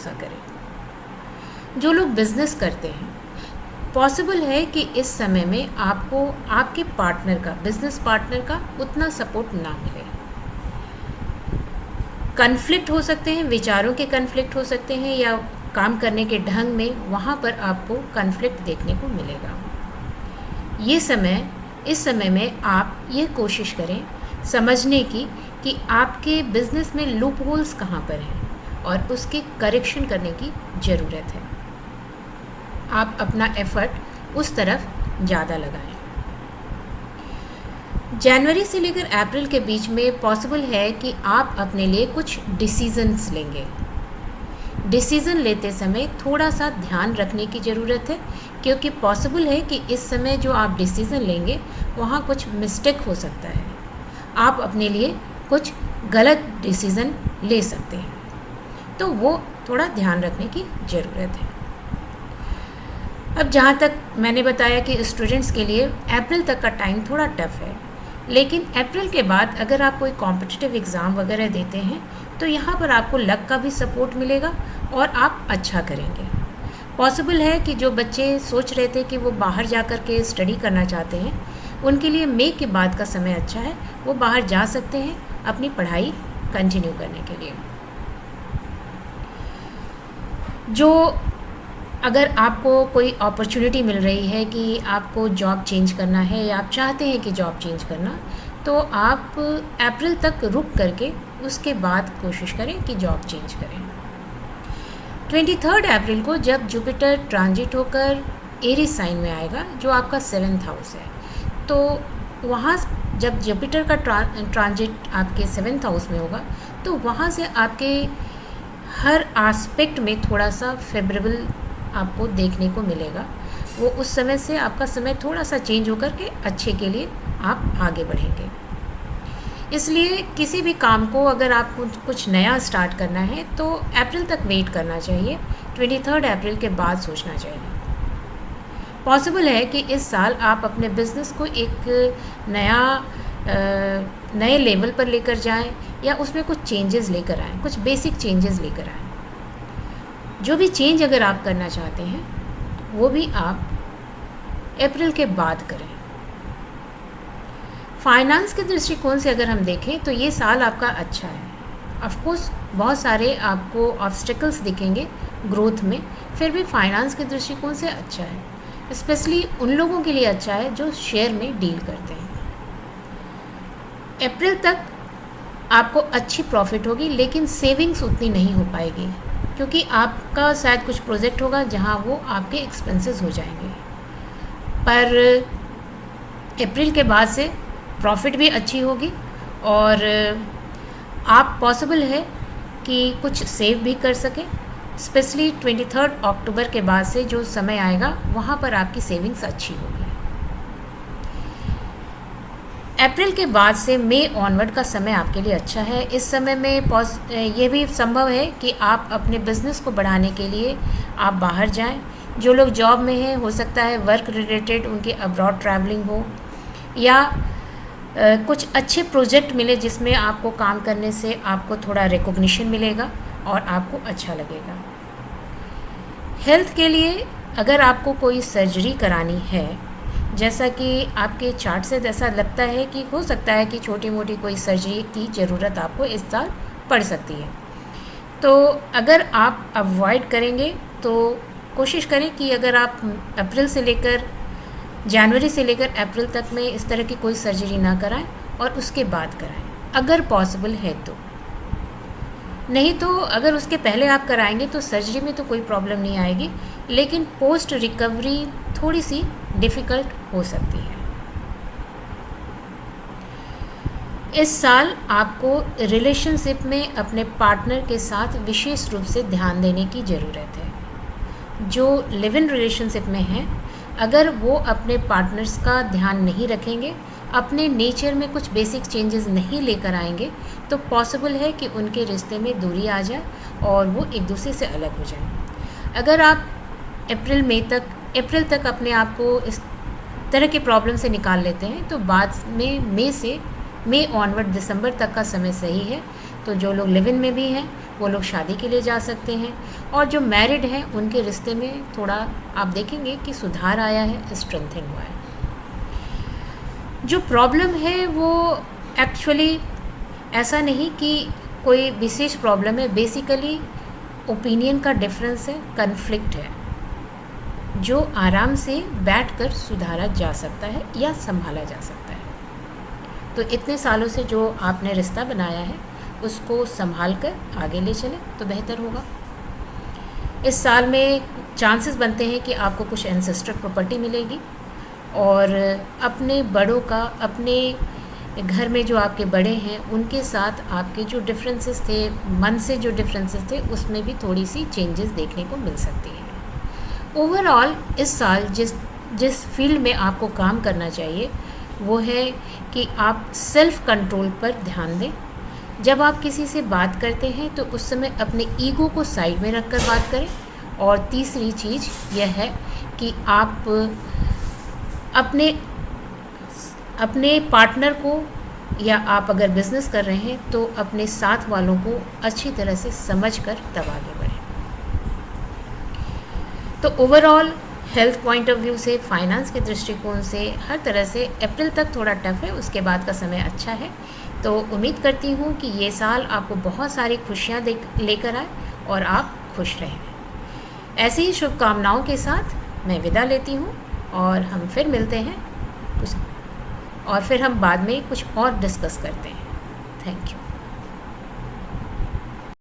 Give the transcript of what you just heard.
भरोसा करें। जो लोग बिज़नेस करते हैं, पॉसिबल है कि इस समय में आपको आपके पार्टनर का, बिज़नेस पार्टनर का उतना सपोर्ट ना मिले। कन्फ्लिक्ट हो सकते हैं, विचारों के कन्फ्लिक्ट हो सकते हैं, या काम करने के ढंग में वहाँ पर आपको कन्फ्लिक्ट देखने को मिलेगा। इस समय में आप ये कोशिश करें समझने की कि आपके बिज़नेस में लूप होल्स कहाँ पर हैं और उसके करेक्शन करने की ज़रूरत है। आप अपना एफ़र्ट उस तरफ ज़्यादा लगाएं। जनवरी से लेकर अप्रैल के बीच में पॉसिबल है कि आप अपने लिए कुछ डिसीजंस लेंगे। डिसीज़न लेते समय थोड़ा सा ध्यान रखने की ज़रूरत है, क्योंकि पॉसिबल है कि इस समय जो आप डिसीज़न लेंगे वहाँ कुछ मिस्टेक हो सकता है। आप अपने लिए कुछ गलत डिसीज़न ले सकते हैं, तो वो थोड़ा ध्यान रखने की ज़रूरत है। अब जहाँ तक मैंने बताया कि स्टूडेंट्स के लिए अप्रैल तक का टाइम थोड़ा टफ है, लेकिन अप्रैल के बाद अगर आप कोई कॉम्पिटिटिव एग्ज़ाम वगैरह देते हैं तो यहाँ पर आपको लक का भी सपोर्ट मिलेगा और आप अच्छा करेंगे। पॉसिबल है कि जो बच्चे सोच रहे थे कि वो बाहर जा कर के स्टडी करना चाहते हैं, उनके लिए मई के बाद का समय अच्छा है, वो बाहर जा सकते हैं अपनी पढ़ाई कंटिन्यू करने के लिए। जो अगर आपको कोई अपॉर्चुनिटी मिल रही है कि आपको जॉब चेंज करना है या आप चाहते हैं कि जॉब चेंज करना, तो आप अप्रैल तक रुक करके उसके बाद कोशिश करें कि जॉब चेंज करें। 23 अप्रैल को जब जुपिटर ट्रांजिट होकर एरीज साइन में आएगा, जो आपका 7th हाउस है, तो वहाँ जब जुपिटर का ट्रांजिट आपके 7th हाउस में होगा तो वहाँ से आपके हर एस्पेक्ट में थोड़ा सा फेवरेबल आपको देखने को मिलेगा। वो उस समय से आपका समय थोड़ा सा चेंज होकर के अच्छे के लिए आप आगे बढ़ेंगे। इसलिए किसी भी काम को अगर आपको कुछ नया स्टार्ट करना है तो अप्रैल तक वेट करना चाहिए, 23 अप्रैल के बाद सोचना चाहिए। पॉसिबल है कि इस साल आप अपने बिज़नेस को एक नए लेवल पर लेकर जाएं या उसमें कुछ चेंजेस लेकर आएँ, कुछ बेसिक चेंजेस लेकर आएँ। जो भी चेंज अगर आप करना चाहते हैं वो भी आप अप्रैल के बाद करें। फाइनेंस के दृष्टिकोण से अगर हम देखें तो ये साल आपका अच्छा है। ऑफ कोर्स बहुत सारे आपको ऑब्स्टेकल्स दिखेंगे ग्रोथ में, फिर भी फाइनेंस के दृष्टिकोण से अच्छा है। स्पेशली उन लोगों के लिए अच्छा है जो शेयर में डील करते हैं। अप्रैल तक आपको अच्छी प्रॉफिट होगी, लेकिन सेविंग्स उतनी नहीं हो पाएगी, क्योंकि आपका शायद कुछ प्रोजेक्ट होगा जहां वो आपके एक्सपेंसेस हो जाएंगे। पर अप्रैल के बाद से प्रॉफिट भी अच्छी होगी और आप पॉसिबल है कि कुछ सेव भी कर सकें। स्पेशली 23 अक्टूबर के बाद से जो समय आएगा वहाँ पर आपकी सेविंग्स अच्छी होगी। अप्रैल के बाद से मई ऑनवर्ड का समय आपके लिए अच्छा है। इस समय में ये भी संभव है कि आप अपने बिज़नेस को बढ़ाने के लिए आप बाहर जाएं। जो लोग जॉब में हैं, हो सकता है वर्क रिलेटेड उनके अब्रॉड ट्रैवलिंग हो, या कुछ अच्छे प्रोजेक्ट मिले जिसमें आपको काम करने से आपको थोड़ा रिकॉग्निशन मिलेगा और आपको अच्छा लगेगा। हेल्थ के लिए अगर आपको कोई सर्जरी करानी है, जैसा कि आपके चार्ट से ऐसा लगता है कि हो सकता है कि छोटी मोटी कोई सर्जरी की ज़रूरत आपको इस साल पड़ सकती है, तो अगर आप अवॉइड करेंगे तो कोशिश करें कि अगर आप जनवरी से लेकर अप्रैल तक में इस तरह की कोई सर्जरी ना कराएं और उसके बाद कराएं, अगर पॉसिबल है तो। नहीं तो अगर उसके पहले आप कराएंगे तो सर्जरी में तो कोई प्रॉब्लम नहीं आएगी, लेकिन पोस्ट रिकवरी थोड़ी सी डिफ़िकल्ट हो सकती है। इस साल आपको रिलेशनशिप में अपने पार्टनर के साथ विशेष रूप से ध्यान देने की ज़रूरत है। जो लिव इन रिलेशनशिप में हैं, अगर वो अपने पार्टनर्स का ध्यान नहीं रखेंगे, अपने नेचर में कुछ बेसिक चेंजेस नहीं लेकर आएंगे, तो पॉसिबल है कि उनके रिश्ते में दूरी आ जाए और वो एक दूसरे से अलग हो जाए। अगर आप अप्रैल तक अपने आप को इस तरह के प्रॉब्लम से निकाल लेते हैं तो बाद में मई ऑनवर्ड दिसंबर तक का समय सही है, तो जो लोग लिव इन में भी हैं वो लोग शादी के लिए जा सकते हैं, और जो मैरिड हैं उनके रिश्ते में थोड़ा आप देखेंगे कि सुधार आया है, स्ट्रेंथन हुआ है। जो प्रॉब्लम है वो एक्चुअली ऐसा नहीं कि कोई विशेष प्रॉब्लम है, बेसिकली ओपिनियन का डिफरेंस है, कन्फ्लिक्ट है, जो आराम से बैठकर सुधारा जा सकता है या संभाला जा सकता है। तो इतने सालों से जो आपने रिश्ता बनाया है उसको संभाल कर आगे ले चलें तो बेहतर होगा। इस साल में चांसेस बनते हैं कि आपको कुछ एंसेस्टर प्रॉपर्टी मिलेगी, और अपने बड़ों का, अपने घर में जो आपके बड़े हैं उनके साथ आपके जो डिफरेंसेस थे, मन से जो डिफरेंसेस थे, उसमें भी थोड़ी सी चेंजेस देखने को मिल सकती हैं। ओवरऑल इस साल जिस फील्ड में आपको काम करना चाहिए वो है कि आप सेल्फ कंट्रोल पर ध्यान दें। जब आप किसी से बात करते हैं तो उस समय अपने ईगो को साइड में रखकर बात करें। और तीसरी चीज़ यह है कि आप अपने पार्टनर को, या आप अगर बिज़नेस कर रहे हैं तो अपने साथ वालों को अच्छी तरह से समझकर तब आगे बढ़ें। तो overall health point of view से, फाइनेंस के दृष्टिकोण से, हर तरह से अप्रैल तक थोड़ा टफ है, उसके बाद का समय अच्छा है। तो उम्मीद करती हूँ कि ये साल आपको बहुत सारी खुशियाँ लेकर आए और आप खुश रहें। ऐसी ही शुभकामनाओं के साथ मैं विदा लेती हूँ, और हम फिर मिलते हैं और फिर हम बाद में कुछ और डिस्कस करते हैं। Thank you.